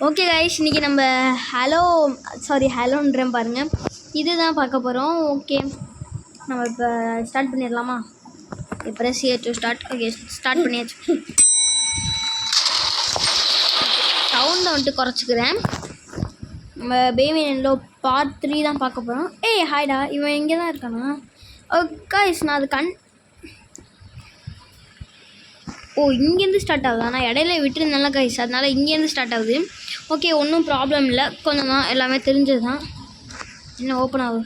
Okay guys, இன்றைக்கி நம்ம ஹலோன்றேன் பாருங்கள், இதுதான் பார்க்க போகிறோம். ஓகே, நம்ம இப்போ ஸ்டார்ட் பண்ணிடலாமா? இப்போ டு ஸ்டார்ட். ஓகே, ஸ்டார்ட் பண்ணியாச்சு. சவுண்டை வந்துட்டு குறைச்சிக்கிறேன். நம்ம பேபி நெல்லோ பார்ட் 3 தான் பார்க்க போகிறோம். ஹாய்டா, இவன் இங்கே தான் இருக்கானா? கைஸ், நான் அது இங்கேருந்து ஸ்டார்ட் ஆகுது. ஆனால் இடையில விட்டுருந்தேன்ல கைஸ், அதனால் இங்கேருந்து ஸ்டார்ட் ஆகுது. ஓகே, ஒன்றும் ப்ராப்ளம் இல்லை, கொஞ்சம் தான், எல்லாமே தெரிஞ்சது தான். என்ன ஓப்பன் ஆகுது?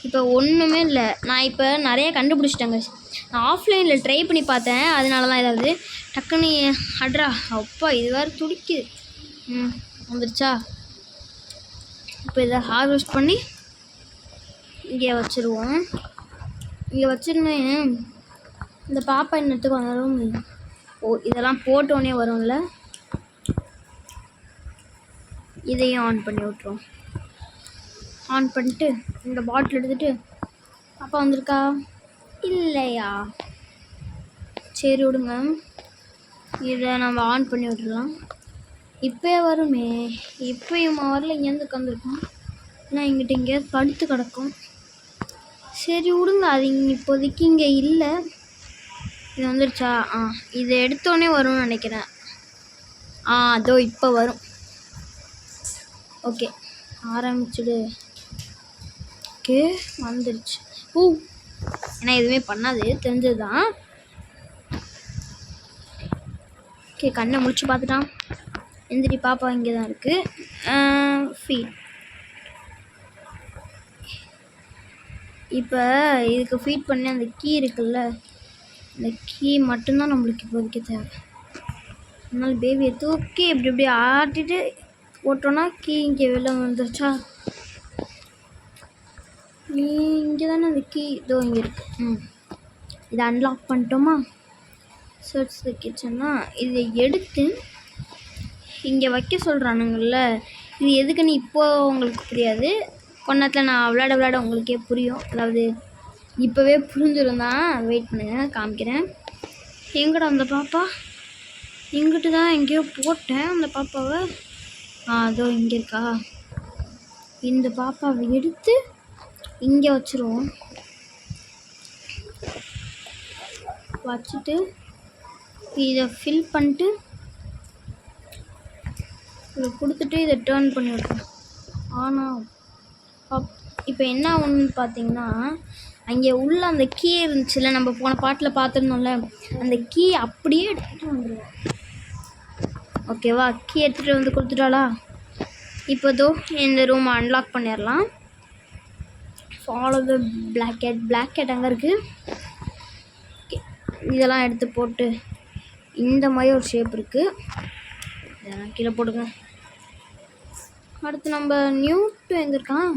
இப்போ ஒன்றுமே இல்லை. நான் இப்போ நிறைய கண்டுபிடிச்சிட்டேன் கைஸ். நான் ஆஃப்லைனில் ட்ரை பண்ணி பார்த்தேன், அதனால தான் ஏதாவது டக்குன்னு அட்ரா அப்பா இது வேறு துடிக்குது. வந்துடுச்சா? இப்போ இதை ஹார்வெஸ்ட் பண்ணி இங்கே வச்சுருவோம். இங்கே வச்சுருந்தேன். இந்த பாப்பா என்னத்துக்கு வரும்? இதெல்லாம் போட்டோன்னே வரும்ல, இதையும் ஆன் பண்ணி விட்ருவோம். ஆன் பண்ணிட்டு இந்த பாட்டில் எடுத்துகிட்டு, பாப்பா வந்திருக்கா இல்லையா? சரி விடுங்க, இதை நம்ம ஆன் பண்ணி விட்டுடலாம். இப்போயே வருமே, இப்போயும் வரல. இங்கேருந்து உட்காந்துருக்கோம், நான் இங்கிட்ட எங்கேயாவது படுத்து கிடக்கும். சரி விடுங்க, அது இப்போதைக்கு இங்கே இல்லை. இது வந்துடுச்சா? இதை எடுத்தோடனே வரும்னு நினைக்கிறேன். அதோ இப்போ வரும். ஓகே, ஆரம்பிச்சுடு. ஓகே, வந்துடுச்சு. ஏன்னா எதுவுமே பண்ணாது, தெரிஞ்சது தான். ஓகே, கண்ணை முடிச்சு பார்த்துட்டான். எந்திரி பாப்பா, இங்கே தான் இருக்குது. ஃபீட். இப்போ இதுக்கு ஃபீட் பண்ணி அந்த கீ இருக்குல்ல, இந்த கீ மட்டும்தான் நம்மளுக்கு இப்போதைக்கு தேவை. அதனால பேபியை தூக்கி இப்படி ஆட்டிட்டு போட்டோன்னா கீ இங்கே வெளில வந்துருச்சா? இங்கே தானே அந்த கீ, இதோ இங்கே இருக்குது. இதை அன்லாக் பண்ணிட்டோமா? சர்ச் த கிச்சன்னா இதை எடுத்து இங்கே வைக்க சொல்கிறானுங்கள்ல, இது எதுக்குன்னு இப்போது உங்களுக்கு புரியாது, கொன்னத்தில் நான் விளையாட உங்களுக்கே புரியும். அதாவது இப்போவே புரிஞ்சிடும் தான். வெயிட் பண்ணுங்க, காமிக்கிறேன். எங்கடா அந்த பாப்பா? இங்கிட்டு தான் எங்கேயோ போட்டேன் அந்த பாப்பாவை. அதோ இங்கே இருக்கா? இந்த பாப்பாவை எடுத்து இங்கே வச்சுருவோம். வச்சுட்டு இதை ஃபில் பண்ணிட்டு இதை கொடுத்துட்டு இதை டேர்ன் பண்ணி விட்ருவோம். ஆனால் இப்போ என்ன ஆகுன்னு பார்த்தீங்கன்னா, அங்கே உள்ள அந்த கீ இருந்துச்சுல்ல, நம்ம போன பாட்டில் பார்த்துருந்தோம்ல, அந்த கீ அப்படியே எடுத்துகிட்டு வந்துடுவோம். ஓகேவா? கீ எடுத்துகிட்டு வந்து கொடுத்துட்டாளா? இப்போதோ இந்த ரூமை அன்லாக் பண்ணிடலாம். ஃபாலோ த பிளாக் கேட் அங்கே இருக்குது. ஓகே, இதெல்லாம் எடுத்து போட்டு இந்த மாதிரி ஒரு ஷேப் இருக்குது, இதெல்லாம் கீழே போடுங்க. அடுத்து நம்ம நியூட்டு எங்கே இருக்கான்?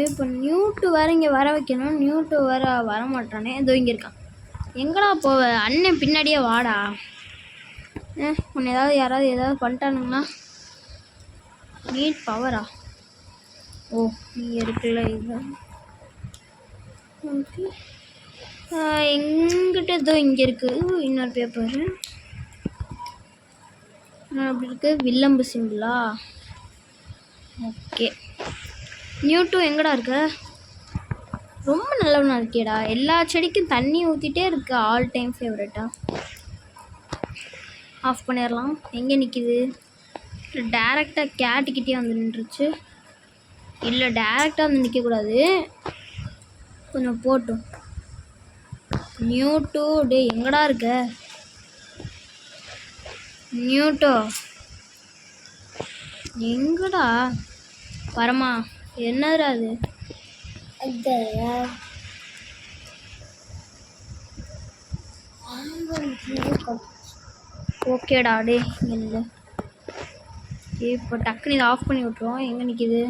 இப்போ நியூட்டு வேறு இங்கே வர வைக்கணும். நியூட்டு வேறு வர மாட்டானே, இதோ இங்கே இருக்கான். எங்கடா போவ? அண்ணன் பின்னாடியே வாடா. உன்னை யாராவது பண்ணிட்டானுங்களா? நீட் பவரா? நீ இருக்குல்ல இது. ஓகே, எங்கிட்ட இதோ இங்கே இருக்குது இன்னொரு பேப்பரு. அப்படி இருக்குது, வில்லம்பு சிம்பிளா? ஓகே, நியூட்டு எங்கடா இருக்க? ரொம்ப நல்லவனா இருக்கேடா, எல்லா செடிக்கும் தண்ணி ஊற்றிட்டே இருக்கு. All time ஃபேவரட்டா. ஆஃப் பண்ணிடலாம். எங்கே நிற்கிது? டேரெக்டாக கேட்டுக்கிட்டே வந்து நின்றுச்சு. இல்லை, டேரெக்டாக வந்து நிற்கக்கூடாது, கொஞ்சம் போட்டும். நியூட்டு டே எங்கடா இருக்க? நியூட்டோ எங்கடா? வரமா? என்னடா அது? ஓகேடா, டே இல்லை. இப்போ டக்குன்னு இதை ஆஃப் பண்ணி விட்ருவோம். எங்கே நிற்கிது?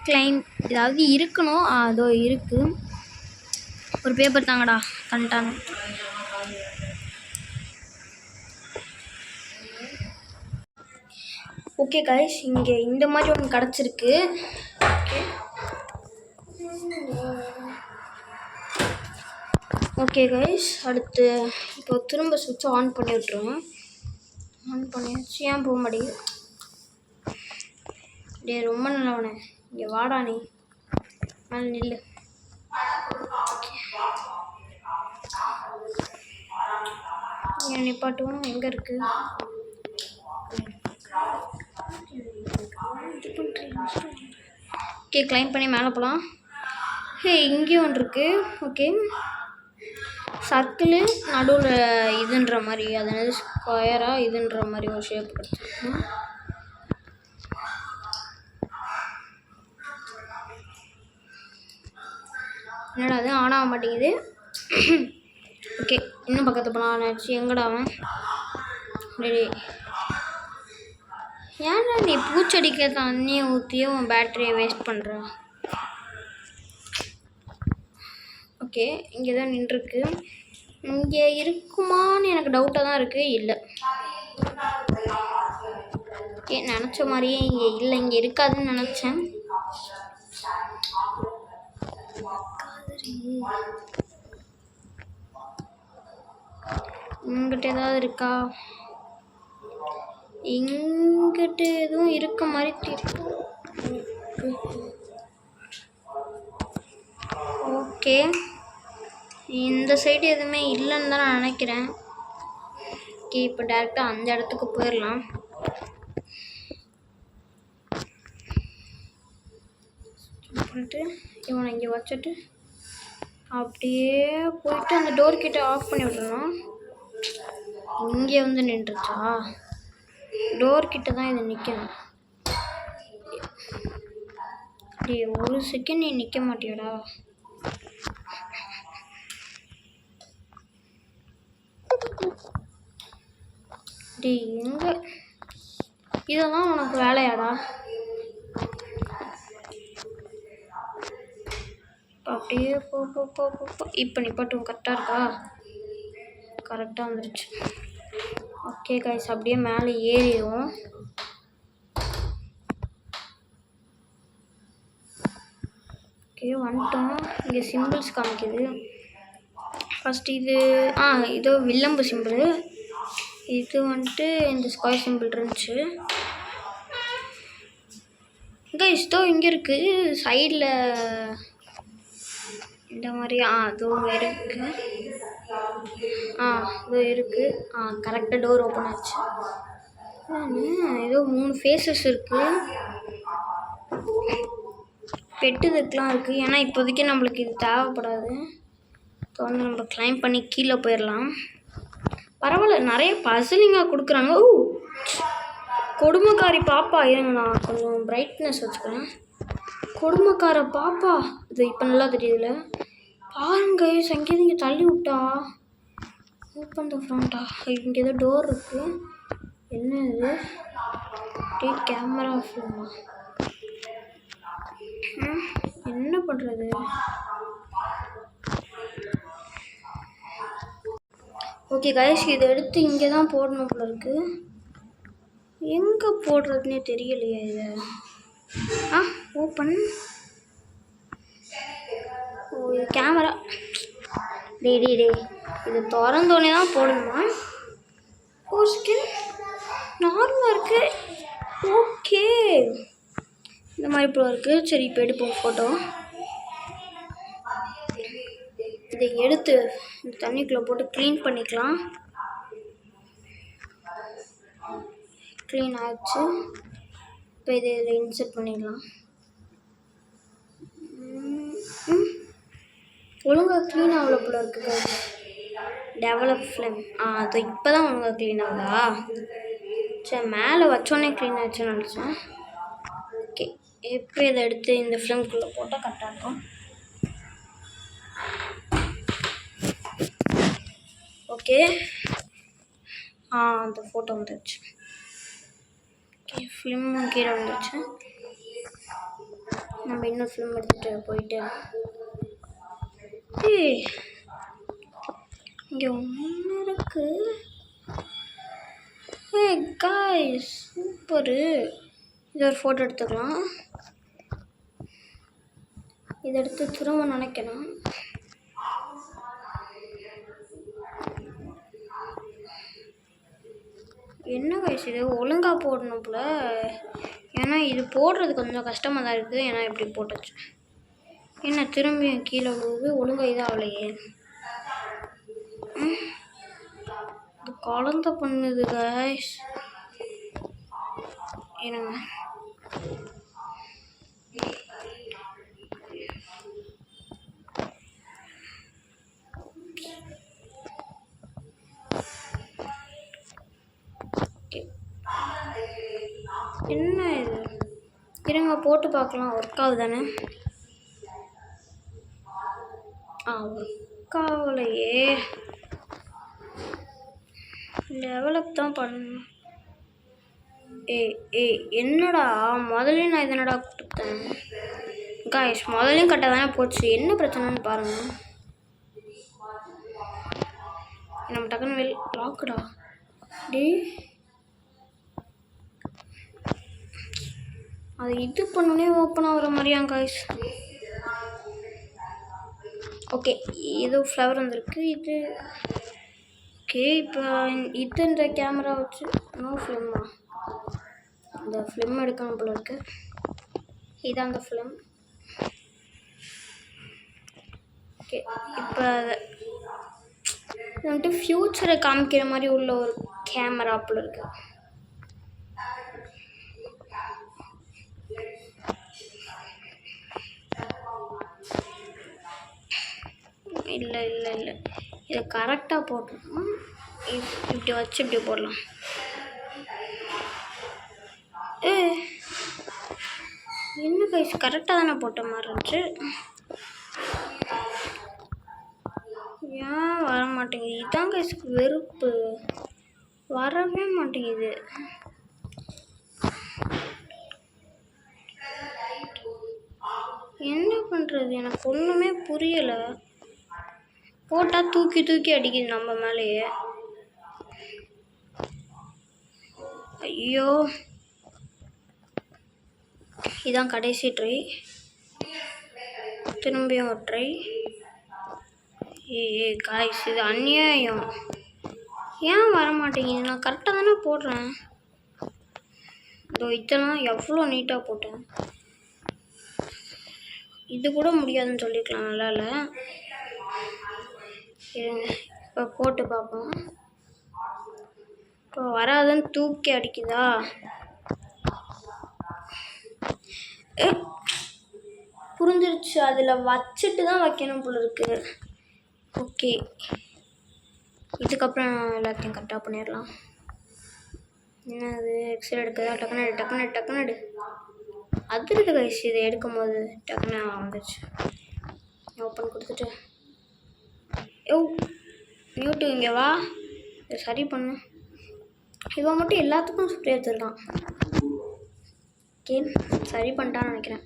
கிளைம் ஏதாவது இருக்கணும். அதோ இருக்குது. ஒரு பேப்பர் தாங்கடா, கண்டாங்க. ஓகே கைஸ், இங்கே இந்த மாதிரி ஒன்று கிடச்சிருக்கு. ஓகே கைஸ், அடுத்து இப்போ திரும்ப சுவிட்சை ஆன் பண்ணி விட்ருவேன். ஆன் பண்ணியாச்சு. ஏன் போக மாட்டேங்குது? டே ரொம்ப நல்லவனே, இங்கே வாடா, நீ மேலே நில்லு. ஏன் நிப்பாட்டுவோம்? எங்கே இருக்கு? ஓகே, கிளைம் பண்ணி மேலே போகலாம். இங்கேயும் ஒன்று இருக்குது. ஓகே, சர்க்கிளு நடுவில் இதுன்ற மாதிரி, அதனால ஸ்கொயராக இதுன்ற மாதிரி ஒரு ஷேப் கொடுத்துருக்கோம். என்னடா அது ஆன் ஆக மாட்டேங்குது? ஓகே, இன்னும் பக்கத்து போனால் ஆச்சு. எங்கடா அவன்? ரெடி. ஏன்னா நீ பூச்செடிக்க தண்ணியை ஊற்றியே உன் பேட்டரியை வேஸ்ட் பண்ணுற. ஓகே, இங்கே தான் நின்றுருக்கு. இங்கே இருக்குமான்னு எனக்கு டவுட்டாக தான் இருக்குது. இல்லை, நினச்ச மாதிரியே இங்கே இல்லை. இங்கே இருக்காதுன்னு நினச்சேன். இங்கிட்ட ஏதாவது இருக்கா? இங்கிட்ட எதுவும் இருக்க மாதிரி தெரியும். ஓகே, இந்த சைடு எதுவுமே இல்லைன்னு தான் நான் நினைக்கிறேன். ஓகே, இப்போ டேரெக்டாக அந்த இடத்துக்கு போயிடலாம். பண்ணிட்டு இவனை இங்கே வச்சுட்டு அப்படியே போயிட்டு அந்த டோர் கிட்ட ஆஃப் பண்ணி விட்றணும். இங்கே வந்து நின்றுச்சா? டோர் கிட்ட தான் இது நிற்கணும். ஒரு செகண்ட் நீ நிற்க மாட்டியடா. எங்க இதெல்லாம் உனக்கு வேலையாடா? அப்படியே போ போ போ போ. இப்போ நிப்பாட்டும். கரெக்டாக இருக்கா? கரெக்டாக வந்துருச்சு. ஓகே கைஸ், அப்படியே மேலே ஏறிடுவோம். ஓகே, வந்துட்டோம். இங்கே சிம்பிள்ஸ் காமிக்குது. ஃபஸ்ட்டு இது இதோ வில்லம்பு சிம்பிள். இது வந்துட்டு இந்த ஸ்கொயர் சிம்பிள் இருந்துச்சு. கைஸ் இதோ இங்கே இருக்குது சைடில் இந்த மாதிரி. அதுவும் இருக்குது. இதோ இருக்குது. கரெக்டாக டோர் ஓப்பன் ஆச்சு. ஏதோ 3 ஃபேஸஸ் இருக்குது. பெட்டுதுக்கெலாம் இருக்குது. ஏன்னா இப்போதைக்கு நம்மளுக்கு இது தேவைப்படாது. இப்போ வந்து நம்ம கிளைம் பண்ணி கீழே போயிடலாம். பரவாயில்ல, நிறைய பசிலிங்காக கொடுக்குறாங்க. கொடுமைக்காரி பாப்பா. இருங்க, நான் கொஞ்சம் பிரைட்னஸ் வச்சுக்கிறேன். கொடுமைக்கார பாப்பா. இது இப்போ நல்லா தெரியுதுல்ல? பாருங்க, சங்கீத இங்கே தள்ளி விட்டா. ஓப்பன் த ஃப்ரண்டா. இங்கே ஏதோ டோர் இருக்குது. என்ன இது? கேமரா ஃபில்மா? என்ன பண்ணுறது? ஓகே கைஸ், இதை எடுத்து இங்கே தான் போடணும் போல இருக்குது. எங்கே போடுறதுனே தெரியலையே இது. ஓப்பன். இது கேமரா. டே இது திறந்தோடனே தான் போடணுமா? ஒரு செகண்ட், நார்மலாக இருக்குது. ஓகே, இந்த மாதிரி இப்போ இருக்குது. சரி, இப்போ எடுப்போம் ஃபோட்டோ. இதை எடுத்து இந்த தண்ணிக்குள்ளே போட்டு க்ளீன் பண்ணிக்கலாம். க்ளீன் ஆகிடுச்சு. இப்போ இதை இதில் இன்சர்ட் பண்ணிடலாம். ஒழுங்காக க்ளீன் ஆகல போல இருக்குது. Develop flame. அது இப்போ தான் ஒழுங்காக க்ளீன் ஆகுதா? சரி, மேலே வச்சோன்னே க்ளீன் ஆச்சுன்னு நினச்சேன். ஓகே, இப்போ இதை எடுத்து இந்த ஃப்ளேம்குள்ளே போட்டால் கரெக்டாக இருக்கும். ஓகே, அந்த ஃபோட்டோ வந்துடுச்சு. ஓகே, ஃபிலிமும் கீழே வந்துடுச்சு. நம்ம இன்னும் ஃபிலிம் எடுத்துகிட்டு போயிட்டு இங்கே ஒன்று இருக்குது. Guys, super. இதை ஒரு ஃபோட்டோ எடுத்துக்கலாம். இதை எடுத்து திரும்ப நினைக்கணும். என்ன வயசு இது ஒழுங்காக போடணும் போல. ஏன்னா இது போடுறது கொஞ்சம் கஷ்டமாக தான் இருக்குது. ஏன்னா இப்படி போட்டுச்சு. என்ன திரும்பியும் கீழே விழுவுது. ஒழுங்காக இதாகலையே. இது குழந்த பண்ணுது கைஸ். என்னங்க என்ன இது? இருங்க போட்டு பார்க்கலாம். ஒர்க் ஆகுதானே? ஒர்க் ஆகலையே. டெவலப் தான் பண்ணணும். என்னடா முதல்ல நான் இதனடா கொடுத்தேன் காய்ஸ். முதலையும் கட்ட தானே போச்சு. என்ன பிரச்சனைன்னு பாருங்க. நம்ம டக்குன்னு லாக்குடா. அது இது பண்ணோடனே ஓப்பன் ஆகிற மாதிரியா காய்ஸ்? ஓகே, ஏதோ ஃப்ளவர் வந்திருக்கு. இது ஓகே. இப்போ இது இந்த கேமரா வச்சு நோ ஃபிலிம்மா. இந்த ஃபிலிம் எடுக்கணும் போல இருக்கு. இதான் அந்த ஃபிலிம். ஓகே, இப்போ இது வந்துட்டு ஃப்யூச்சரை காமிக்கிற மாதிரி உள்ள ஒரு கேமரா போல இருக்கு. இல்லை இல்லை இல்லை, இதை கரெக்டாக போட்டோம். இப்படி வச்சு இப்படி போடலாம். என்ன கைஸ், கரெக்டாக தானே போட்ட மாதிரி இருந்துச்சு. ஏன் வர மாட்டேங்குது? இதான் கைஸ் வெறுப்பு. வரவே மாட்டேங்குது. என்ன பண்ணுறது எனக்கு ஒன்றுமே புரியலை. போட்டால் தூக்கி தூக்கி அடிக்குது நம்ம மேலேயே. ஐயோ, இதான் கடைசி ட்ரை. திரும்பியும் ஒரு ட்ரை. காய்ஸ், இது அநியாயம். ஏன் வர மாட்டேங்குது? நான் கரெக்டாக தானே போடுறேன். இதோ இதெல்லாம் எவ்வளோ நீட்டாக போட்டேன். இது கூட முடியாதுன்னு சொல்லிக்கலாம். நல்லா இல்லை. இப்போ போட்டு பார்ப்போம். இப்போ வராதுன்னு தூக்கி அடிக்குதா? புரிஞ்சிருச்சு. அதில் வச்சுட்டு தான் வைக்கணும் போல இருக்கு. ஓகே, இதுக்கப்புறம் எல்லாத்தையும் கரெக்டாக பண்ணிடலாம். என்னது எக்ஸ்ரே எடுக்குதா? டக்குனு டக்குனு டக்குனு எடு. அதிர்து கைஸ். இதை எடுக்கும் போது டக்குன்னு வந்துச்சு. ஓப்பன் கொடுத்துட்டு மியூட்டு இங்கே வா, இதை சரி பண்ணு. இவன் மட்டும் எல்லாத்துக்கும் சுற்றி எடுத்துருக்கான். ஓகே, சரி பண்ணிட்டான்னு நினைக்கிறேன்.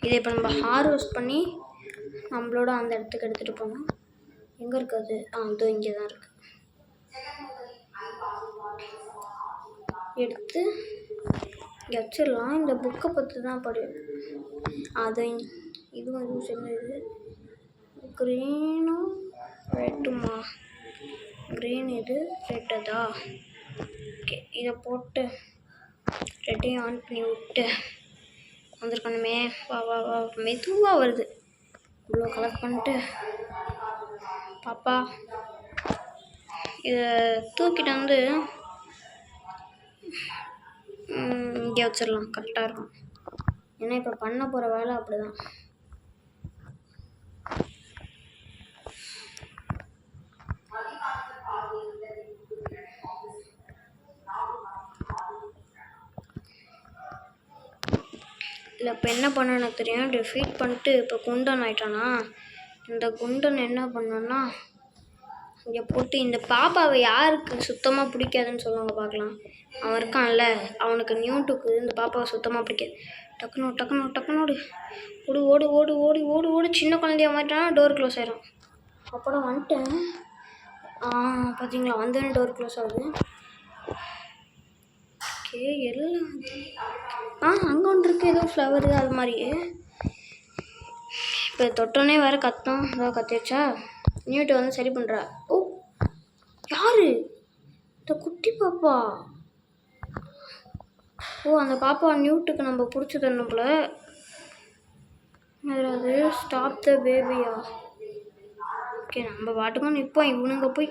இதை இப்போ நம்ம ஹார்வெஸ்ட் பண்ணி நம்மளோட அந்த இடத்துக்கு எடுத்துகிட்டு போனோம். எங்கே இருக்காது? இதோ இங்கே தான் இருக்குது. எடுத்து இங்கே வச்சிடலாம். இந்த புக்கை பற்றி தான் படி. அது இதுவும் சேர்ந்தது. க்ரீனும் ரெட்டுமா? க்ரீன் இது, ரெட்டதா? ஓகே, இதை போட்டு ரெட்டையும் ஆன் பண்ணி விட்டு வந்துருக்கணுமே. வா வா வா, மெதுவாக வருது. இவ்வளோ கலெக்ட் பண்ணிட்டு பாப்பா இதை தூக்கிட்டு வந்து இங்கே வச்சிடலாம். கரெக்டாக இருக்கும். ஏன்னா இப்போ பண்ண போகிற வேலை அப்படி தான். இல்லை, இப்போ என்ன பண்ண எனக்கு தெரியும். டிஃபீட் பண்ணிட்டு இப்போ குண்டன் ஆகிட்டானா? இந்த குண்டன் என்ன பண்ணோன்னா இங்கே போட்டு இந்த பாப்பாவை யாருக்கு சுத்தமாக பிடிக்காதுன்னு சொல்லுவாங்க பார்க்கலாம். அவன் இருக்கான்ல, அவனுக்கு நியூட்டுக்கு இந்த பாப்பாவை சுத்தமாக பிடிக்காது. டக்குனு டக்குனு டக்குனோடு ஓடு ஓடு ஓடு ஓடி ஓடு ஓடு. சின்ன குழந்தைய மாட்டானா டோர் க்ளோஸ் ஆயிரும். அப்புறம் வந்துட்டேன். பார்த்தீங்களா, வந்தோடனே டோர் க்ளோஸ் ஆகுது. ஓகே, எல்லாம் அங்கே ஒன்று இருக்குது. ஏதோ ஃப்ளவரு அது மாதிரியே. இப்போ தொட்டோன்னே வேறு கத்தம். ஏதோ கத்திடுச்சா? நியூட்டை வந்து சரி பண்ணுறா. யார்? இந்த இந்த குட்டி பாப்பா. ஓ, அந்த பாப்பா நியூட்டுக்கு நம்ம பிடிச்சி தரணும் போல. அதாவது ஸ்டாப் த பேபியா. ஓகே, நம்ம பாட்டுக்கும் நிற்போம். இவனுங்க போய்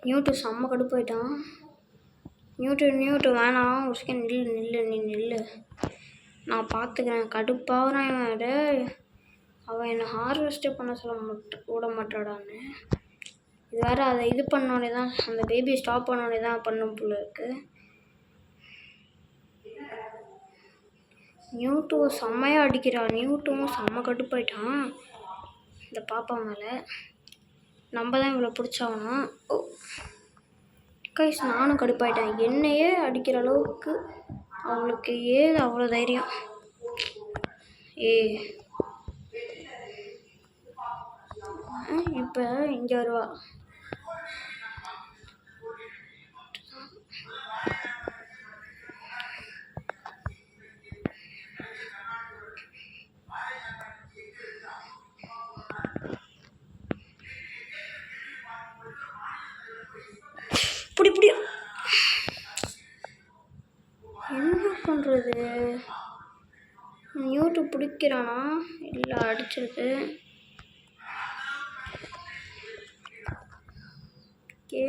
நியூட்டு செம்ம கடுப்பாயிட்டான். நியூட்டு வேணாம், ஒரு செகண்ட் நில்லு, நீ நில்லு, நான் பார்த்துக்கிறேன். கடுப்பாகிறான் இவன். அவன் என்னை ஹார்வெஸ்ட்டே பண்ண சொல்ல விட மாட்டாடான்னு. இது வேறு அதை இது பண்ணோடனே தான், அந்த பேபி ஸ்டாப் பண்ணோடனே தான் பண்ணும் போல இருக்கு. நியூட்டுவை செம்மையாக அடிக்கிறான். நியூட்டுவும் செம்ம கடுப்பாயிட்டான் இந்த பாப்பா மேலே. நம்ம தான் இவ்வளோ பிடிச்சாகணும். ஓ கைஸ், நானும் கடுப்பாயிட்டேன். என்னையே அடிக்கிற அளவுக்கு அவளுக்கு ஏது அவ்வளோ தைரியம். இப்போ இங்கே வருவா. புடி என்ன பண்ணுறது? நியூட்டு பிடிக்கிறானா இல்லை அடிச்சிருக்கு? ஓகே,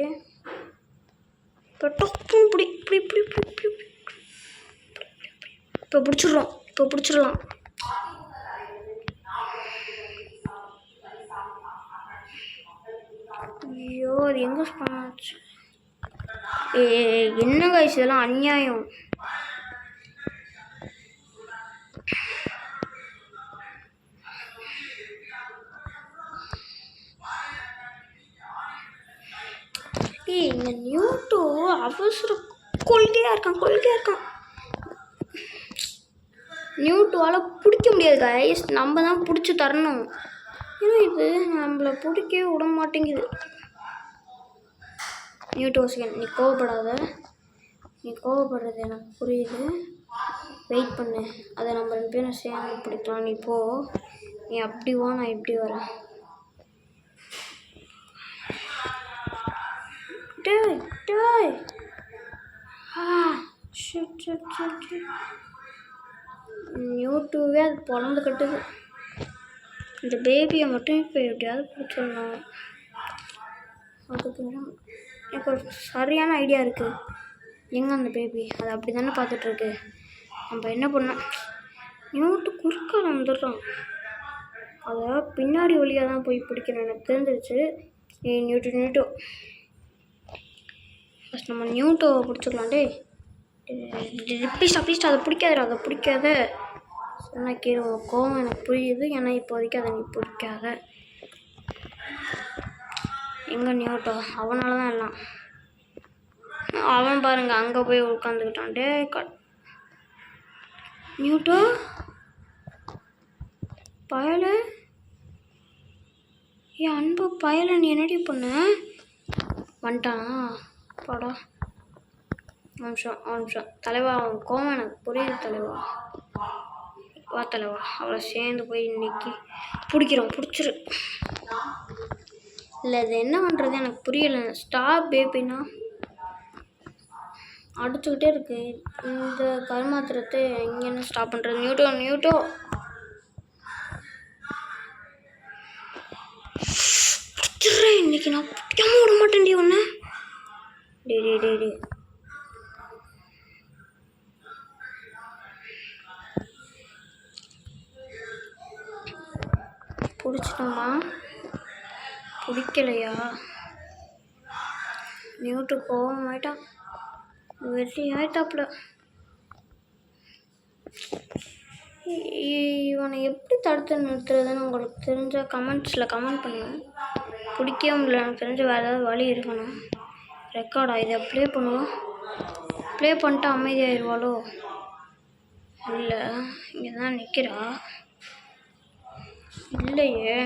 இப்போ டொக்கும் பிடி. இப்போ பிடிச்சிடலாம். ஐயோ, அது எங்கே பண்ணாச்சு? என்ன கைஸ், இதெல்லாம் அநியாயம். இந்த நியூட்டு அவசர கொள்கையாக இருக்கான். நியூட்டுவால் பிடிக்க முடியாது கைஸ், நம்ம தான் பிடிச்சி தரணும். ஏன்னா இது நம்மளை பிடிக்கவே விட மாட்டேங்குது. நியூட்டோசியன், நீ கோவப்படுறது எனக்கு புரியுது. வெயிட் பண்ணு, அதை நம்ம 2 பேரும் சேர்ந்து பிடிக்கலாம். நீ போ, நீ அப்படி வா, நான் இப்படி வரேன். நியூட்டுவே அது பொழந்து கட்டுது. இந்த பேபியை மட்டும் இப்போ எப்படியாவது பிடிச்சிடலாம். அதுக்கு எனக்கு ஒரு சரியான ஐடியா இருக்குது. எங்கே அந்த பேபி? அது அப்படி தானே பார்த்துட்ருக்கு. நம்ம என்ன பண்ணோம், நியூட்டு குறுக்கால வந்துடுறான். அதை பின்னாடி வழியாக தான் போய் பிடிக்கணும், எனக்கு தெரிஞ்சிருச்சு. நியூட்டு ஃபஸ்ட் நம்ம நியூட்டோவை பிடிச்சிக்கலாம். ப்ளீஸ் அதை பிடிக்காத சொன்ன கேளு. கோவம் எனக்கு புரியுது, ஏன்னா இப்போதைக்கு அதை நீ பிடிக்காத. எங்கே நியூட்டோ? அவனால தான் எல்லாம். அவன் பாருங்க அங்கே போய் உட்காந்துக்கிட்டான். நியூட்டோ பயல, என் அன்பு பயல, நீ என்னடி பண்ண? வந்துட்டானா? பாடா, நிமிஷம் தலைவா, அவன் கோவம் எனக்கு புரியுது தலைவா. வா தலைவா, அவளை சேர்ந்து போய் இன்னைக்கு பிடிச்சிரு. இல்லை, இது என்ன பண்ணுறது எனக்கு புரியலை. ஸ்டாப் பேபினா அடிச்சுக்கிட்டே இருக்கு. இந்த கருமாத்திரத்தை எங்கேன்னு ஸ்டாப் பண்ணுறது? நியூட்டோ இன்னைக்கு நான் பிடிக்காம விட மாட்டேன்டி ஒன்று. டே பிடிச்சிட்டோமா? பிடிக்கலையா? நியூட்டு கோவம் ஆயிட்டான், வெற்றி ஆயிட்டாப்புல. இவனை எப்படி தடுத்து நிறுத்துறதுன்னு உங்களுக்கு தெரிஞ்ச கமெண்ட்ஸில் கமெண்ட் பண்ணுவேன். பிடிக்கவே முடியல, எனக்கு தெரிஞ்ச வேறு ஏதாவது வழி இருக்கணும். ரெக்கார்டா, இதை ப்ளே பண்ணுவோம். ப்ளே பண்ணிட்டு அமைதியாகிடுவாளோ? இல்லை, இங்கே தான் நிற்கிறா. இல்லையே,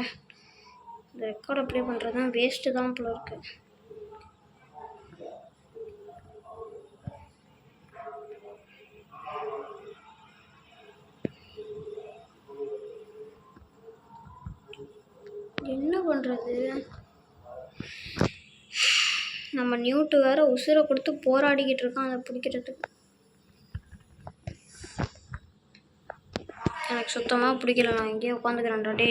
இந்த ரெக்கார்டை ப்ளே பண்ணுறது தான் வேஸ்ட்டு தான் போல இருக்கு. என்ன பண்ணுறது? நம்ம நியூட்டு வேற உசுரை கொடுத்து போராடிக்கிட்டு இருக்கோம் அதை பிடிக்கிறதுக்கு. எனக்கு சுத்தமாக பிடிக்கல. நான் இங்கேயே உட்காந்துக்கிறேன்டா டே.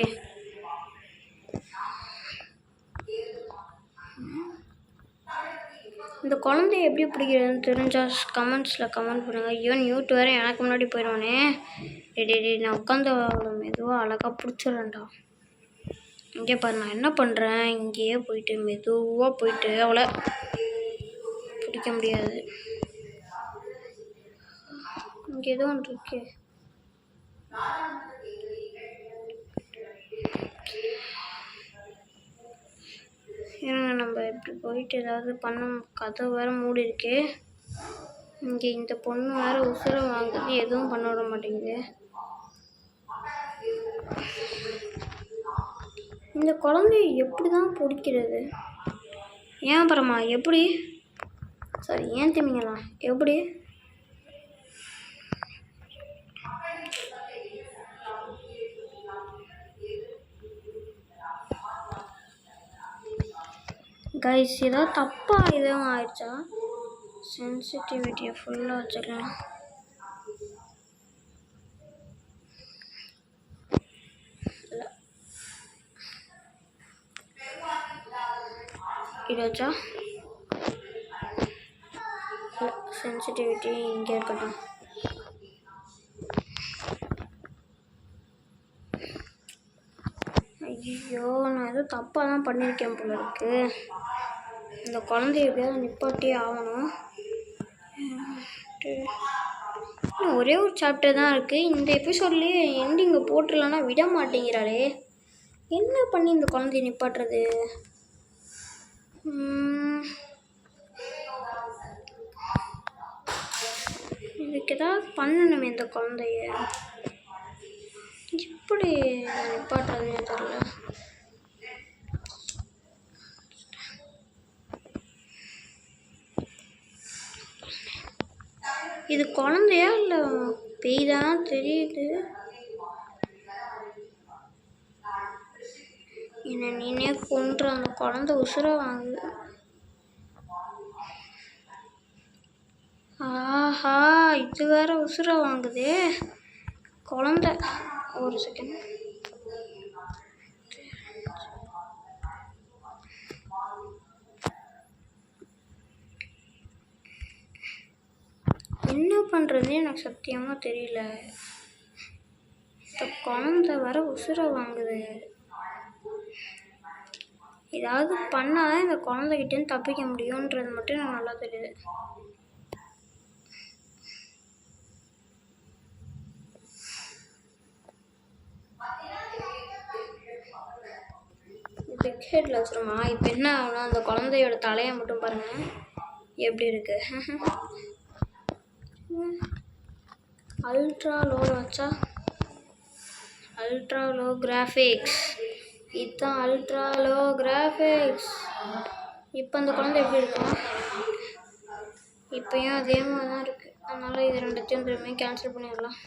இந்த குழந்தைய எப்படி பிடிக்கிறதுன்னு தெரிஞ்சா கமெண்ட்ஸில் கமெண்ட் பண்ணுங்கள். ஐயோ நியூட்டு வேறு எனக்கு முன்னாடி போயிடுவானே. டே நான் உட்காந்து அவ்வளோ மெதுவாக அழகாக பிடிச்சிடுறேன்டா. இங்கே பாரு நான் என்ன பண்ணுறேன், இங்கேயே போயிட்டு மெதுவாக போயிட்டு அவளை பிடிக்க முடியாது. இங்கே ஏதோ ஒன்று இருக்கே. ஏன்னா நம்ம இப்படி போயிட்டு ஏதாவது பண்ண கதை வேறு மூடி இருக்கே. இங்கே இந்த பொண்ணு வேறு உசுரை வாங்குது, எதுவும் பண்ண விட மாட்டேங்குது. இந்த குழந்தைய எப்படி தான் பிடிக்கிறது? ஏன் பரமா எப்படி? சாரி ஏன் திமிங்கலாம் எப்படி? கைஸ் ஏதாவது தப்பாக எதுவும் ஆயிடுச்சா? சென்சிட்டிவிட்டியை ஃபுல்லாக வச்சுக்கலாம். இது வச்சா சென்சிட்டிவிட்டி இங்கே இருக்கட்டும். ஐயோ நான் எதுவும் தப்பாக தான் பண்ணியிருக்கேன் போல இருக்கு. இந்த குழந்தைய எப்படியாவது நிப்பாட்டியே ஆகணும். ஒரே ஒரு சாப்டர் தான் இருக்குது. இந்த எபிசோட்லேயே எண்டிங்கை போட்டுடலான்னா விட மாட்டேங்கிறாளே. என்ன பண்ணி இந்த குழந்தைய நிப்பாட்டுறது? இதுக்கு ஏதாவது பண்ணணுமே இந்த குழந்தைய. இப்படி நிப்பாட்டுறதுன்னு தெரியல. இது குழந்தையா இல்லை பேய் தான் தெரியுது. என்ன நீனே கொன்ற அந்த குழந்தை உசுரை வாங்குது. ஆஹா இது வேற உசுரை வாங்குதே குழந்தை. ஒரு செகண்ட். என்ன பண்ணுறதுன்னு எனக்கு சத்தியமாக தெரியல. இந்த குழந்தை வர உசுரை வாங்குது. ஏதாவது பண்ணாதான் இந்த குழந்தைகிட்டேருந்து தப்பிக்க முடியுன்றது மட்டும் எனக்கு நல்லா தெரியுது. பிக் ஹெட்டில் வச்சுருமா? இப்போ என்ன ஆகுனா அந்த குழந்தையோட தலையை மட்டும் பாருங்கள் எப்படி இருக்கு. அல்ட்ரா லோவில் வச்சா அல்ட்ரா லோ கிராஃபிக்ஸ். இதுதான் அல்ட்ரா லோ கிராஃபிக்ஸ். இப்போ அந்த குழந்தை எப்படி இருக்கும்? இப்போயும் அதே மாதிரி தான் இருக்குது. அதனால் இது ரெண்டுத்தையும் திரும்பியும் கேன்சல் பண்ணிடலாம்.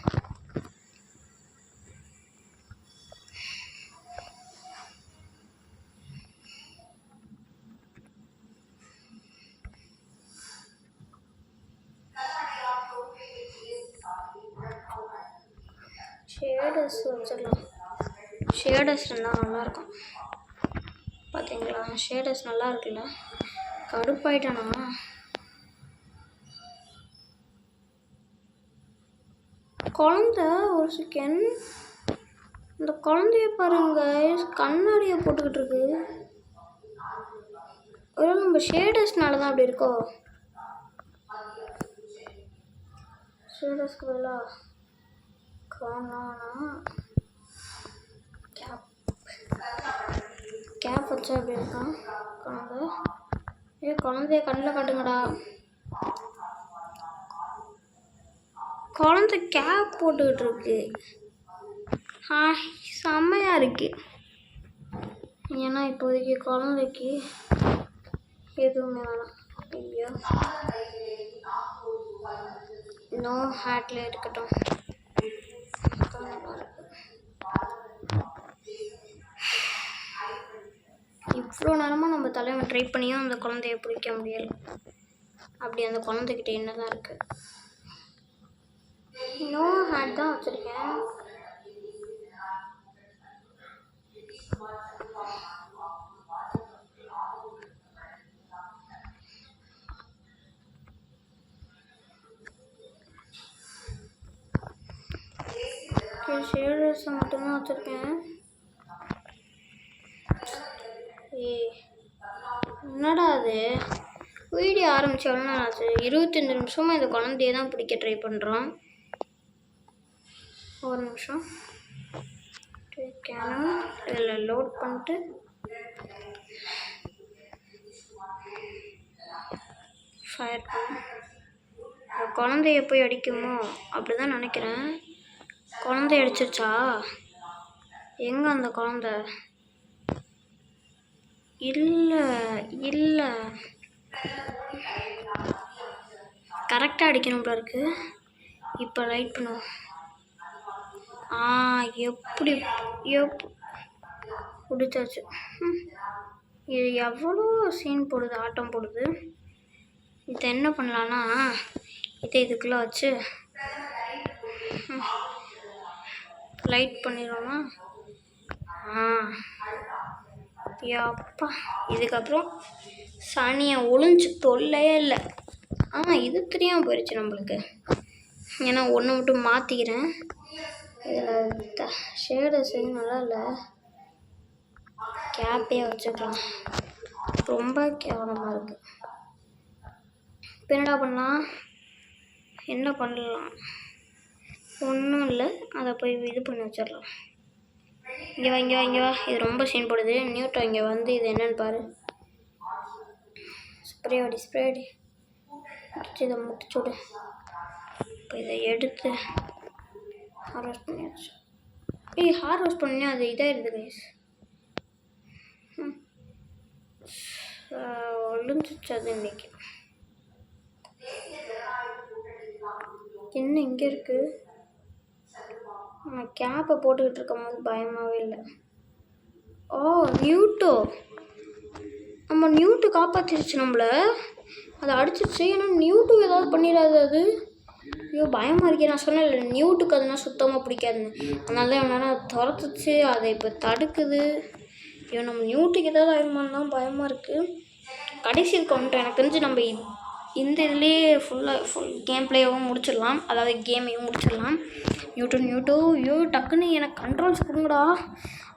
ஷேடர்ஸ் வச்சிடலாம். ஷேடர்ஸ் இருந்தால் நல்லாயிருக்கும். பார்த்தீங்களா ஷேடர்ஸ் நல்லா இருக்குல்ல? கடுப்பாயிட்டானா? குழந்த ஒரு செகண்ட். இந்த குழந்தைய பாருங்க கண்ணாடியை போட்டுக்கிட்டு இருக்கு. ஒரு நம்ம ஷேடர்ஸ்னால தான் அப்படி இருக்கோ? ஷேடர்ஸ்க்கு பதிலா கேப் வச்சா அப்படி இருக்கான் குழந்தை. குழந்தைய கண்ணில் காட்டுங்கடா. குழந்தை கேப் போட்டுக்கிட்டு இருக்கு. செம்மையாக இருக்கு. ஏன்னா இப்போதைக்கு குழந்தைக்கு எதுவுமே வேணாம். ஐயோ நோ ஹேட்ல இருக்கட்டும். அவ்வளோ நேரமாக நம்ம தலைவன் ட்ரை பண்ணியும் அந்த குழந்தைய பிடிக்க முடியலை. அப்படி அந்த குழந்தைகிட்ட என்ன தான் இருக்குது? நோ ஹேட் தான் வச்சுருக்கேன். ஷேடர்ஸை மட்டும்தான் வச்சுருக்கேன். என்னடா அது வீடியோ ஆரம்பிச்சு எவ்வளோ நேரம் ஆச்சு? 25 நிமிஷமாக இந்த குழந்தைய தான் பிடிக்க ட்ரை பண்ணுறோம். ஒரு நிமிஷம் கேனன் இதில் லோட் பண்ணிட்டு ஃபயர் பண்ண குழந்தைய போய் அடிக்குமோ அப்படி தான் நினைக்கிறேன். குழந்தைய அடிச்சிருச்சா? எங்கே அந்த குழந்தை? இல்லை இல்லை, கரெக்டாக அடிக்கணும் போல இருக்கு. இப்போ லைட் பண்ணுவோம். எப்படி பிடிச்சாச்சு. இது எவ்வளோ சீன் போடுது, ஆட்டம் போடுது. இதை என்ன பண்ணலான்னா இதை இதுக்குள்ளே வச்சு லைட் பண்ணிடுவோமா? அப்பா இதுக்கப்புறம் சனியை ஒளிஞ்சு தொல்லையே இல்லை. இது தெரியாமல் போயிடுச்சு நம்மளுக்கு. ஏன்னா ஒன்று மட்டும் மாற்றிக்கிறேன். இதில் ஷேடர்ஸ் நல்லா இல்லை, கேப்பையே வச்சுக்கலாம். ரொம்ப கேவலமாக இருக்குது. இப்போ என்னடா பண்ணலாம்? என்ன பண்ணலாம்? ஒன்றும் இல்லை, அதை போய் இது பண்ணி வச்சிடலாம். இங்கே வா இங்கே வா இங்கே வா. இது ரொம்ப சீன் போடுது. நியூட்டோ இங்கே வந்து இது என்னன்னு பாரு. ஸ்ப்ரே அடி இதை முடிச்சுடு. இப்போ இதை எடுத்து ஹார்வெஸ்ட் பண்ணியாச்சு. ஹார்வெஸ்ட் பண்ணி அது இதாகிடுது கைஸ். ஒழிஞ்சிச்சு அது இன்னைக்கு. என்ன இங்கே இருக்குது? நான் கேப்பை போட்டுக்கிட்டு இருக்கும் போது பயமாகவே இல்லை. நியூட்டோ, நம்ம நியூட்டு காப்பாற்றிடுச்சு நம்மளை. அதை அடிச்சிருச்சு. ஏன்னா நியூட்டு ஏதாவது பண்ணிடாது அது. ஐயோ பயமாக இருக்கே. நான் சொன்னேன் நியூட்டுக்கு அதுனா சுத்தமாக பிடிக்காதுன்னு. அதனால தான் எவ்வளோ துரத்துச்சு. அதை இப்போ தடுக்குது. ஐயோ நம்ம நியூட்டுக்கு ஏதாவது ஆயிருமான்னு தான் பயமாக இருக்குது. கடைசி கவுண்டர் எனக்கு தெரிஞ்சு நம்ம இந்த இதுலேயே ஃபுல் கேம் பிளேவும் முடிச்சிடலாம். அதாவது கேமையும் முடிச்சிடலாம். நியூட்டோ ஐயோ டக்குன்னு எனக்கு கண்ட்ரோல்ஸ் கொடுங்கடா.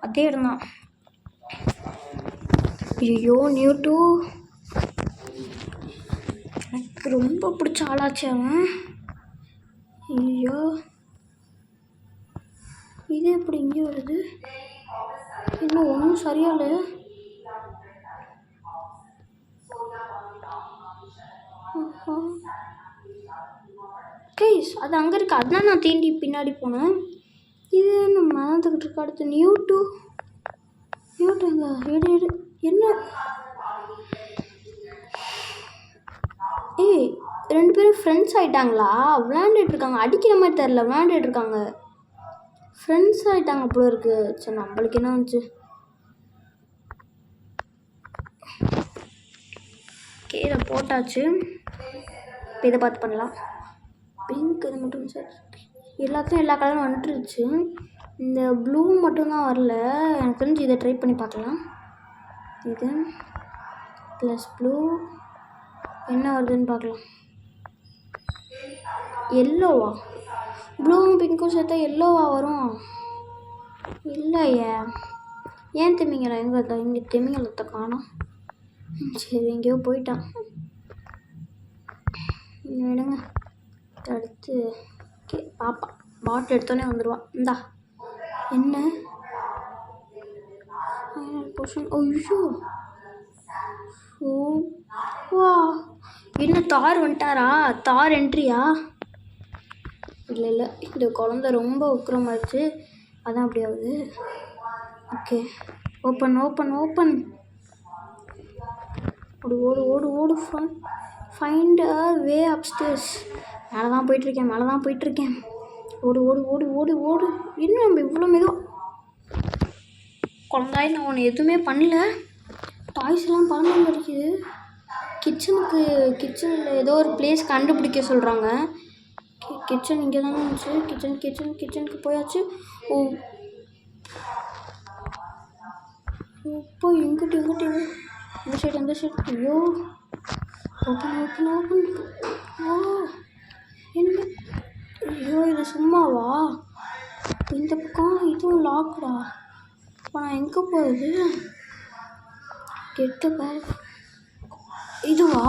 அதே இடம்தான். ஐயோ நியூட்டோ எனக்கு ரொம்ப பிடிச்ச ஆளாச்சு அவன். ஐயோ இது எப்படி இங்கே வருது? இன்னும் ஒன்றும் சரியா இல்லை. கைஸ் அது அங்கே இருக்கு. அதுதான் நான் தீண்டி பின்னாடி போனேன். இது நம்ம மறந்துக்கிட்டு இருக்க. அடுத்து நியூட்டோ எங்கே எடு என்ன? ரெண்டு பேரும் ஃப்ரெண்ட்ஸ் ஆகிட்டாங்களா? விளையாண்டுட்டு இருக்காங்க. அடிக்கிற மாதிரி தெரில, விளையாண்டுட்டு இருக்காங்க. ஃப்ரெண்ட்ஸ் ஆகிட்டாங்க போல இருக்கு. சரி நம்மளுக்கு என்ன வந்துச்சு? இதை போட்டாச்சு. இப்போ இதை பார்த்து பண்ணலாம். பிங்க் இது மட்டும் சார் எல்லாத்தையும் எல்லா கலரும் வந்துட்டுருச்சு. இந்த ப்ளூ மட்டும்தான் வரல. எனக்கு தெரிஞ்சு இதை ட்ரை பண்ணி பார்க்கலாம். இது ப்ளஸ் ப்ளூ என்ன வருதுன்னு பார்க்கலாம். எல்லோவா? ப்ளூவும் பிங்க்கும் சேர்த்தா எல்லோவா வரும்? இல்லையே. ஏன் திமிங்கலம் இங்கே திமிங்கலத்தை காணோம். சரி எங்கேயோ போயிட்டான். விடுங்க. அடுத்து பாப்பா பாட்டில் எடுத்தோடனே வந்துடுவான். இந்தா என்ன ஐயோ வா என்ன தார் வந்துட்டாரா? தார் என்ட்ரியா? இல்லை இந்த குழந்தை ரொம்ப உக்கிரமாகிடுச்சு. அதான் அப்படி ஆகுது. ஓகே ஓப்பன் ஓடு ஃபைண்ட் அ வே அப்ஸ்டேர்ஸ். மேலே தான் போயிட்டுருக்கேன். ஓடு. இன்னும் நம்ம இவ்வளோ மெதுவாக குழந்தாய் நான் உன்னை எதுவுமே பண்ணல. டாய்ஸ்லாம் பறந்து அடிக்குது. கிச்சனில் ஏதோ ஒரு பிளேஸ் கண்டுபிடிக்க சொல்கிறாங்க. கிச்சன் இங்கே தானே இருந்துச்சு. கிச்சனுக்கு போயாச்சு. ஓ இப்போ எங்கிட்ட இந்த சைடு ஐயோ ஓப்பன் ஓ என்ன ஐயோ இது சும்மாவா? இந்த பக்கம் இதுவும் லாக்டா. இப்போ நான் எங்கே போகுது? கெட்ட பேர் இதுவா?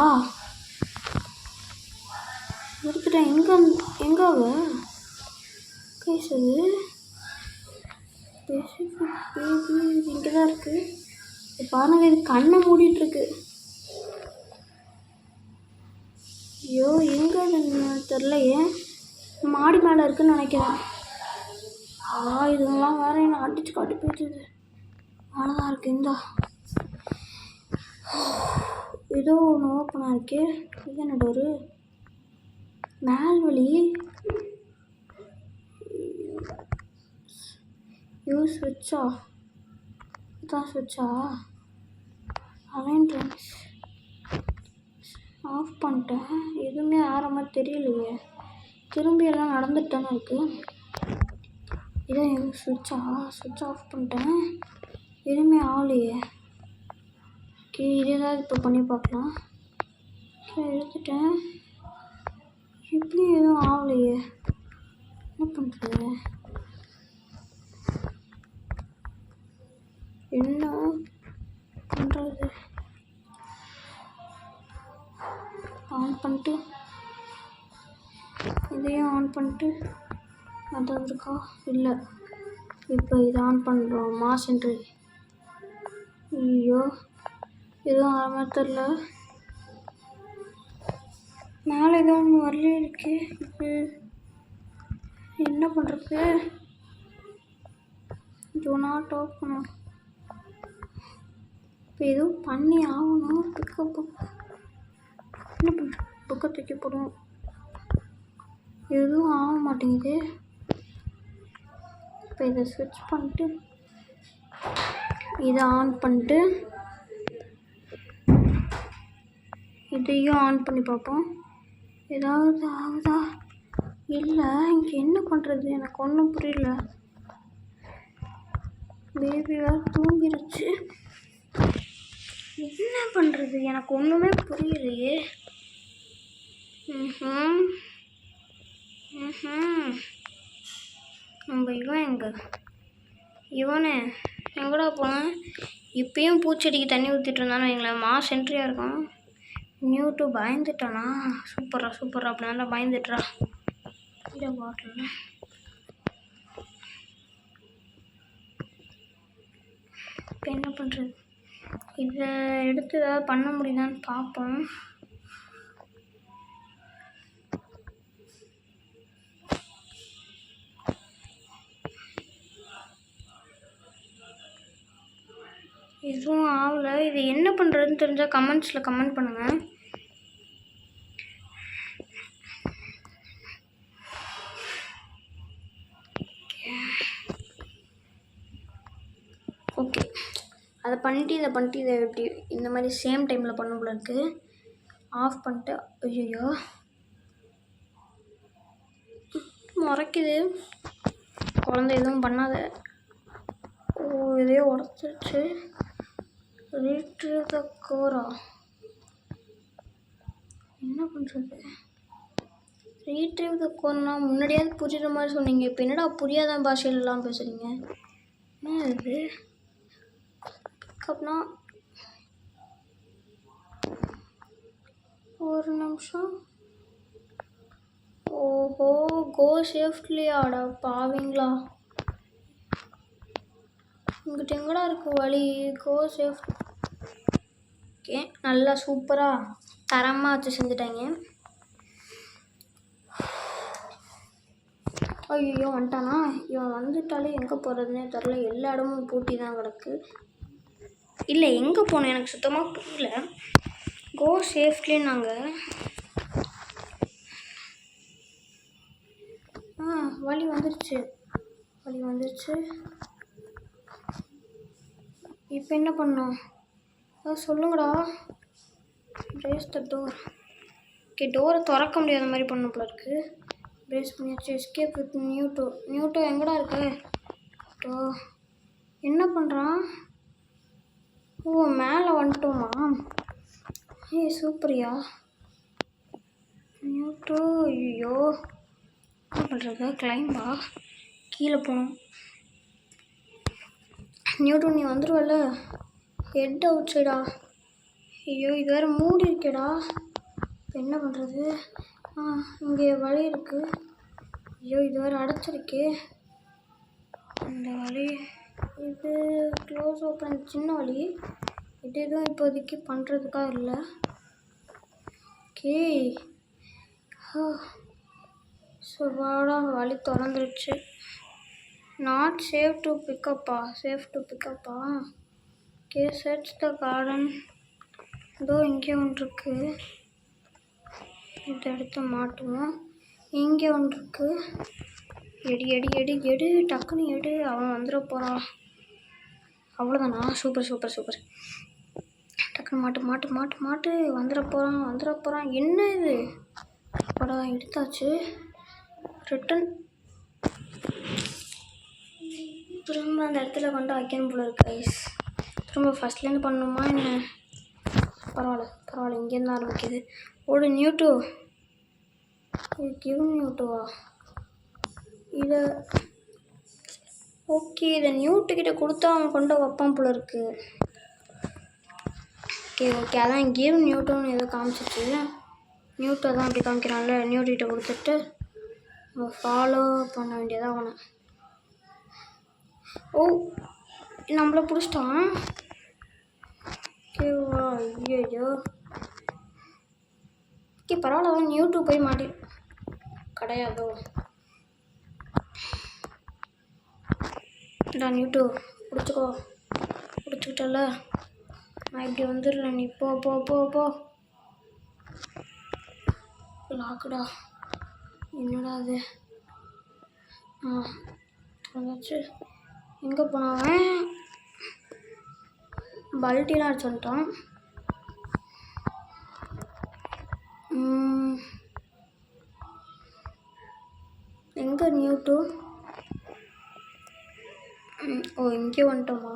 எடுத்துட்டேன். எங்காவ பேசுது? பேபி இங்கே தான் இருக்குது. பாருங்க இது கண்ணை மூடிட்டுருக்கு. ஐயோ எங்கே தெரிலையே. மாடி மேலே இருக்குன்னு நினைக்கிறேன். இதுங்கெல்லாம் வேற என்ன அடிச்சு காட்டி போயிடுது. அவ்வளோதான் இருக்குது. ஏதோ ஒன்று ஓப்பனாக இருக்கே. இது என்ன டோரு? மேல் வழி. யூஸ் ஸ்விட்சா? இதான் ஸ்விட்சா? அலைன்ட்ரன்ஸ் ஆஃப் பண்ணிட்டேன். எதுவுமே ஆகிற மாதிரி தெரியலையே. திரும்பி எல்லாம் நடந்துட்டானே இருக்குது. இதான் ஸ்விட்ச் ஆஃப் பண்ணிட்டேன். எதுவுமே ஆகலையே. ஓகே இது ஏதாவது இப்போ பண்ணி பார்க்கலாம். எடுத்துட்டேன். எப்படி எதுவும் ஆகலையே. என்ன பண்ணுறது? என்ன பண்ணுறது? ஆன் பண்ணிட்டு இதையும் ஆன் பண்ணிட்டு அதாவது இருக்கா? இல்லை. இப்போ இதை ஆன் பண்ணுறோம். Mass entry. ஐயோ எதுவும் ஆக மாதிரி தெரில. மேலே ஏதோ ஒன்று வரலே இருக்கு. இப்போ என்ன பண்ணுறது? Do not open. இப்போ எதுவும் பண்ணி ஆகணும். என்ன பண்ணுறது? புக்கை தூக்கி போடும். எதுவும் ஆக மாட்டேங்குது. இப்போ இதை ஸ்விட்ச் பண்ணிட்டு இதை ஆன் பண்ணிட்டு இதையும் ஆன் பண்ணி பார்ப்போம். ஏதாவது ஆகுதா? இல்லை. இங்கே என்ன பண்ணுறது? எனக்கு ஒன்றும் புரியல. பேபி வேறு தூங்கிருச்சு. என்ன பண்ணுறது? எனக்கு ஒன்றுமே புரியலையே. நம்ம இவனே எங்கடா போனேன்? இப்பயும் பூச்செடிக்கு தண்ணி ஊற்றிட்டு இருந்தானு வைங்களேன். மாஸ் என்ட்ரியாக இருக்கும். நியூட்டு பயந்துட்டானா? சூப்பரா அப்படின்னா பயந்துட்டுறா. இதை பாட்டில் இப்போ என்ன பண்ணுறது? இதை எடுத்து ஏதாவது பண்ண முடியுதான்னு பார்ப்போம். எதுவும் ஆகலை. இது என்ன பண்ணுறதுன்னு தெரிஞ்சால் கமெண்ட்ஸில் கமெண்ட் பண்ணுங்கள். ஓகே அதை பண்ணிட்டு இதை எப்படி இந்த மாதிரி சேம் டைமில் பண்ண போல இருக்குது. ஆஃப் பண்ணிட்டு ஐயோ முறைக்குது. குழந்தை எதுவும் பண்ணாத. ஓ இதையே உடச்சிருச்சு. ரீட்ரீவ் த கோரா. என்ன பண்ணுறது? ரீட்ரீவ் த கோர்னா முன்னாடியாவது புரியுற மாதிரி சொன்னீங்க. இப்போ என்னடா புரியாத பாஷையிலலாம் பேசுகிறீங்க? என்ன இது? பிக்கப்னா ஒரு நிமிஷம். ஓஹோ கோ சேஃப்ட்லி ஆடா பாவீங்களா. இங்கிட்ட எங்கடா இருக்குது வழி? கோ சேஃப். ஓகே நல்லா சூப்பராக தரமாக வச்சு செஞ்சுட்டாங்க. ஐயோ வந்துட்டானா? இவன் வந்துட்டாலே எங்கே போகிறதுனே தெரில. எல்லா இடமும் பூட்டி தான் கிடக்கு. இல்லை எங்கே போனோம் எனக்கு சுத்தமாக புரியல. கோ சேஃப்ட்லின்னாங்க. வழி வந்துருச்சு. இப்போ என்ன பண்ணோம்? சொல்லுங்கடா. Brace the door. ஓகே, டோரை திறக்க முடியாத மாதிரி பண்ண போல இருக்கு. பிரேஸ் பண்ணியாச்சு. Escape with நியூட்டோ. நியூட்டோ எங்கடா இருக்கு? டோ என்ன பண்ணுறான்? ஓ, மேலே வந்துட்டோமா? சூப்பரியா நியூட்டோ. ஐயோ, என்ன பண்ணுறது? கிளைம்பா கீழே போகணும். நியூட்டோ நீ வந்துடுவல. ஹெட் அவுட் சைடா? ஐயோ, இது வேறு மூடி இருக்கேடா. இப்போ என்ன பண்ணுறது? இங்கே வழி இருக்குது. ஐயோ, இது வேறு அடைச்சிருக்கே. இந்த வழி இது க்ளோஸ் ஓப்பன் சின்ன வழி. இது எதுவும் இப்போதைக்கு பண்ணுறதுக்காக இல்லை. ஓகே, ஸோ வாடா, வழி திறந்துருச்சு. நாட் சேஃப் டு பிக்கப்பா. சேஃப் டு பிக்கப்பா. Okay, search the garden. இதோ இங்கே ஒன்று இருக்குது. இதை எடுத்து மாட்டுவோம். இங்கே ஒன்று இருக்குது. எடி எடி எடி எடு, டக்குன்னு எடு. அவன் வந்துட போகிறான். அவ்வளோதானா? Super super super. டக்குன்னு மாட்டு மாட்டு மாட்டு மாட்டு. வந்துட போகிறான் வந்துட போகிறான். என்ன இது? படம் எடுத்தாச்சு. ரிட்டன் திரும்ப அந்த இடத்துல கொண்டு வைக்கணும் போல இருக்கு ஐஸ். திரும்ப ஃபஸ்ட்லேருந்து பண்ணணுமா என்ன? பரவாயில்ல பரவாயில்ல, இங்கேருந்து ஆரம்பிக்குது. ஓடு நியூட்டோ. இது கிவ் நியூட்டோவா? இதை ஓகே, இதை நியூட்டுக்கிட்ட கொடுத்தா அவன் கொண்டு வைப்பான் போல இருக்கு. ஓகே ஓகே, அதான் கிவ் நியூட்டோன்னு ஏதோ காமிச்சிச்சு. நியூட்டோ தான் அப்படி காமிக்கிறான்ல. நியூட்டிகிட்ட கொடுத்துட்டு நம்ம ஃபாலோ பண்ண வேண்டியதாக அவனை. ஓ, நம்மளை பிடிச்சிட்டான். ஓகேவா? ஐயோ. ஓகே பரவாயில்ல, அவன் நியூட்டோ போய் மாட்டி கிடையாதோ. நியூட்டோ பிடிச்சிக்கோ. பிடிச்சிக்கிட்டல, நான் இப்படி வந்துடுறேன். நீ போ போ போ போ. லாக்குடா. என்னடா அது? வந்தாச்சு. எங்கே போனாவன்? பல்ட்டிலாம் அடிச்சுட்டான். எங்கே நியூட்டோ? ஓ, இங்கே வந்துட்டோமா?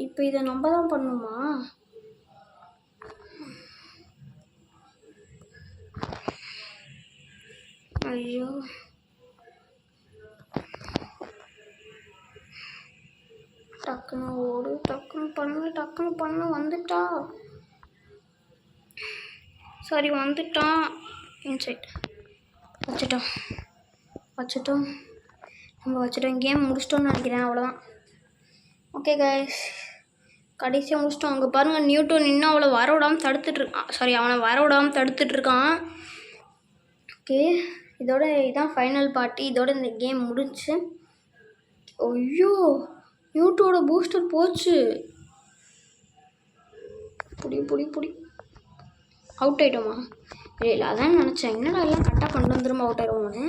இப்போ இதை நம்ம தான் பண்ணணுமா? ஐயோ, டக்குன்னு ஓடு, டக்குன்னு பண்ணு. வந்துட்டா. சாரி, வந்துட்டான். இன்சைட் வச்சிட்டோம். நம்ம வச்சிட்டோம். கேம் முடிச்சிட்டோம்னு நினைக்கிறேன். அவ்வளோதான். ஓகே கைஸ், கடைசியாக முடிச்சிட்டோம். அங்கே பாருங்கள், நியூட்டோ நின்று அவளை வர விடாமல் தடுத்துட்ருக்கான். சாரி, அவனை வர விடாமல் தடுத்துட்ருக்கான். ஓகே, இதோட இதுதான் ஃபைனல் பார்ட்டி. இதோட இந்த கேம் முடிஞ்சு. ஐயோ, நியூட்டோட பூஸ்டர் போச்சு. புடி அவுட் ஆகிட்டோமா? இல்லை, அதான் நினச்சேன். என்னடா எல்லாம் கரெக்டாக கொண்டு வந்துடும் அவுட் ஆகிடுவோன்னு.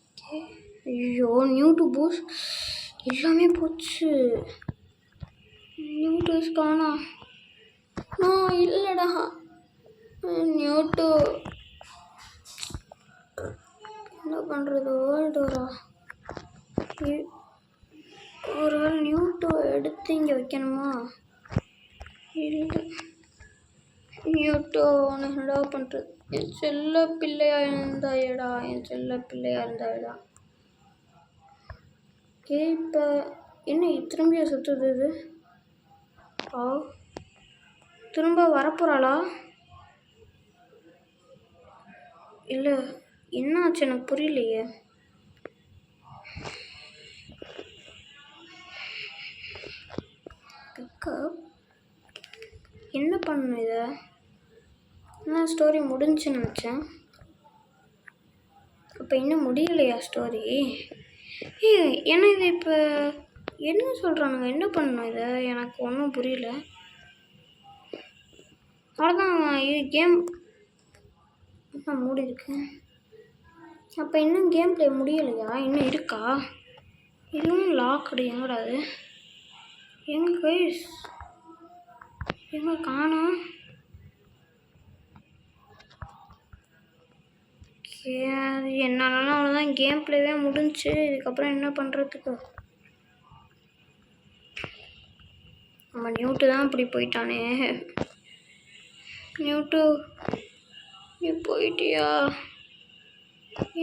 ஓகே, ஐயோ, நியூட்டோ பூஸ்ட் எல்லாமே போச்சு. நியூட்டோ காணா. இல்லைடா, நியூட்டோ என்ன பண்ணுறது? வேர்ல்டோரா? ஒரு நியூட்டோ எடுத்து இங்கே வைக்கணுமா? இல்லை, நியூட்டோ உன்னை என்னடா பண்ணுறது? என் செல்ல பிள்ளையாக இருந்தாயடா. ஓகே, இப்போ என்ன திரும்பிய சுற்றுது இது? திரும்ப வரப்போகிறாளா? இல்லை, என்ன ஆச்சு எனக்கு புரியலையே. என்ன பண்ணணும் இதை? நான் ஸ்டோரி முடிஞ்சுன்னு நினச்சேன். அப்போ இன்னும் முடியலையா ஸ்டோரி? ஏன்னா இது இப்போ என்ன சொல்கிறானுங்க? என்ன பண்ணணும் இதை? எனக்கு ஒன்றும் புரியல. அவ்வளோதான், இது கேம் மூடி இருக்கு. அப்போ இன்னும் கேம் ப்ளே முடியலையா? இன்னும் இருக்கா? இதுவும் லாக்டு. எங்கடா அது? எங்க கைஸ்? எங்க காணோம்? அது என்னாலும் அவ்வளோதான், கேம் பிளேவே முடிஞ்சு. இதுக்கப்புறம் என்ன பண்ணுறதுக்கு? நம்ம நியூட்டு தான் இப்படி போயிட்டானே. நியூட்டு நீ போயிட்டியா?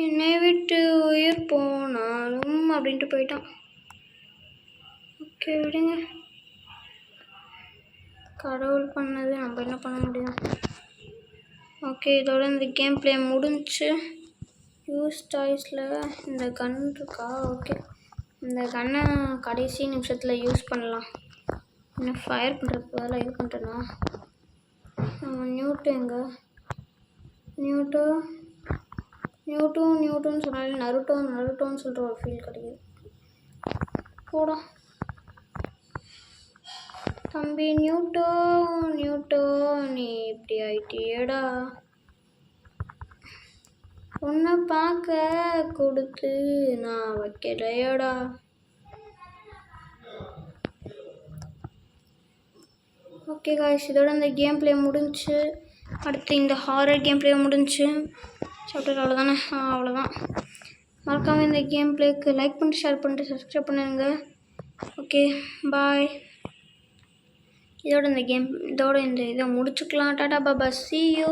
என்னை விட்டு உயிர் போனாலும் அப்படின்ட்டு போயிட்டான். ஓகே விடுங்க, கடவுள் பண்ணது, நம்ம என்ன பண்ண முடியும்? ஓகே, இதோட இந்த கேம் பிளே முடிஞ்சு. யூஸ் டாய்ஸில் இந்த கன் இருக்கா? ஓகே, இந்த கன்னை கடைசி நிமிஷத்தில் யூஸ் பண்ணலாம். இன்னும் ஃபயர் பண்ணுறதுக்கு வேலை இது பண்ணுறேன்னா. நியூட்டு எங்க? நியூட்டுன்னு சொன்னாலே நருட்டோன்னு சொல்கிற ஒரு ஃபீல் கிடைக்குது. போடா தம்பி. நியூட்டோ நீ இப்படி ஆயிட்டியேடா. உன்னை பார்க்க கொடுத்து நான் வைக்கலையடா. ஓகே காய்ஸ், இதோட இந்த கேம் பிளே முடிஞ்சு. அடுத்து இந்த ஹாரர் கேம் பிளே முடிஞ்சு. சாப்டர் அவ்வளோதானே? அவ்வளோதான். மறக்காமல் இந்த கேம் பிளேக்கு லைக் பண்ணிட்டு, ஷேர் பண்ணிட்டு, சப்ஸ்கிரைப் பண்ணுங்க. Okay bye. இதோட இந்த இதை முடிச்சுக்கலாம். Tata Baba, see you.